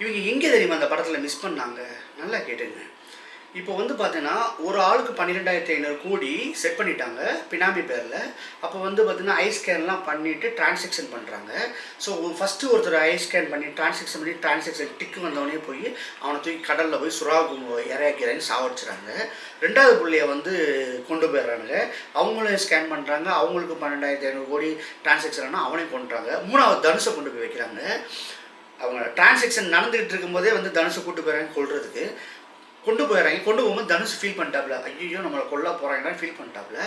இவங்க எங்கே தெரியுமா அந்த படத்தில் மிஸ் பண்ணாங்க? நல்லா கேட்டுங்க. இப்போ வந்து பார்த்தீங்கன்னா, ஒரு ஆளுக்கு 12,500 கோடி செட் பண்ணிட்டாங்க, பினாமி பேர்ல. அப்போ வந்து பார்த்தீங்கன்னா, ஐ ஸ்கேன்லாம் பண்ணிட்டு டிரான்சாக்ஷன் பண்றாங்க. ஸோ ஃபர்ஸ்ட்டு ஒருத்தர் ஐ ஸ்கேன் பண்ணி டிரான்சாக்ஷன் டிக் வந்தோடனே போய் அவனை தூக்கி கடல்ல போய் சுறா இறக்கிறேன்னு சாவடிச்சுறாங்க. 2வது புள்ளைய வந்து கொண்டு போயிடுறானுங்க. அவங்களும் ஸ்கேன் பண்ணுறாங்க. அவங்களுக்கு 12,500 கோடி டிரான்சாக்ஷன் ஆனால் அவனையும் கொண்டுறாங்க. 3வது தனுஷை கொண்டு போய் வைக்கிறாங்க. அவங்க டிரான்சாக்ஷன் நடந்துகிட்டு இருக்கும்போதே வந்து தனுஷை கூட்டு போயிடறாங்க கொல்றதுக்கு. கொண்டு போகும்போது தனுஷ் ஃபீல் பண்ணிட்டாப்புல, ஐயோ நம்மளை கொல்ல போகிறாங்கன்னு ஃபீல் பண்ணிட்டாப்புல.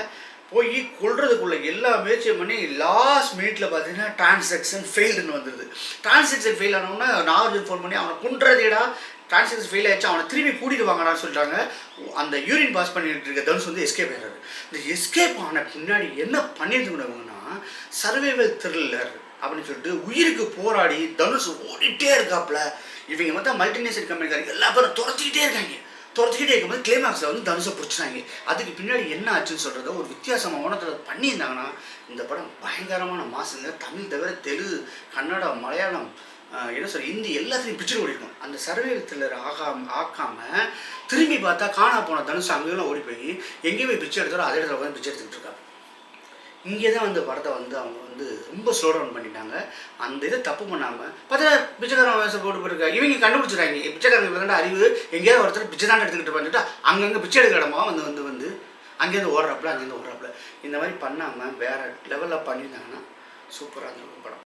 போய் கொல்றதுக்குள்ள எல்லா முயற்சியும் பண்ணி லாஸ்ட் மினிட்ல பார்த்தீங்கன்னா டிரான்சாக்ஷன் ஃபெயில்டுன்னு வந்துடுது. டிரான்சாக்ஷன் ஃபெயில் ஆனவுடனே நார்மல் ஃபோன் பண்ணி அவனை கொன்றதேடா, டிரான்சாக்ஷன் ஃபெயில் ஆயிடுச்சு, அவனை திரும்பி கூட்டிட்டு வாங்கடான்னு சொல்லிட்டாங்க. அந்த யூரின் பாஸ் பண்ணிட்டு இருக்க தனுஷ் வந்து எஸ்கேப் ஆயிடுறாரு. இந்த எஸ்கேப் ஆன பின்னாடி என்ன பண்ணியிருந்துங்கன்னா சர்வைவல் த்ரில்லர் அப்படின்னு சொல்லிட்டு உயிருக்கு போராடி தனுஷ் ஓடிட்டே இருக்காப்புல. இவங்க வந்து மல்டிநேஷனல் கம்பெனிக்காரங்க எல்லா பேரும் துரத்திக்கிட்டே இருக்கும்போது கிளைமாக்ஸில் வந்து தனுஷை பிடிச்சாங்க. அதுக்கு பின்னாடி என்ன ஆச்சுன்னு சொல்கிறத ஒரு வித்தியாசமான பண்ணியிருந்தாங்கன்னா இந்த படம் பயங்கரமான மாசுங்க. தமிழ் தவிர தெலுங்கு, கன்னடா, மலையாளம், என்ன சொல்ற, ஹிந்தி எல்லாத்தையும் பிக்சர் ஓடிருக்கும். அந்த சர்வைவல் த்ரில்லர் ஆக்காமல் திரும்பி பார்த்தா காணா போன தனுஷ் அங்கேயும் ஓடி போய் எங்கேயும் போய் பிச்சை எடுத்தாரோ அதே இடத்துல உட்காந்து பிச்சை எடுத்துக்கிட்டு இருக்காங்க. இங்கே தான் வந்து படத்தை வந்து அவங்க வந்து ரொம்ப ஸ்லோ டவுன் பண்ணிட்டாங்க. அந்த இதை தப்பு பண்ணாமல் பார்த்தா பிச்சைக்காரன் வயசை போட்டு போயிருக்கா. இவங்க கண்டுபிடிச்சிடாங்க பிச்சைக்காரங்க விளையாண்ட அறிவு எங்கேயாவது ஒருத்தர் பிச்சை தான் எடுத்துக்கிட்டு வந்துட்டு அங்கங்கே பிச்சை எடுக்கிற இடமா வந்து அங்கேருந்து ஓடுறாப்புல இந்த மாதிரி பண்ணாமல் வேறு லெவலில் பண்ணியிருந்தாங்கன்னா சூப்பராக இருந்திருக்கும் படம்.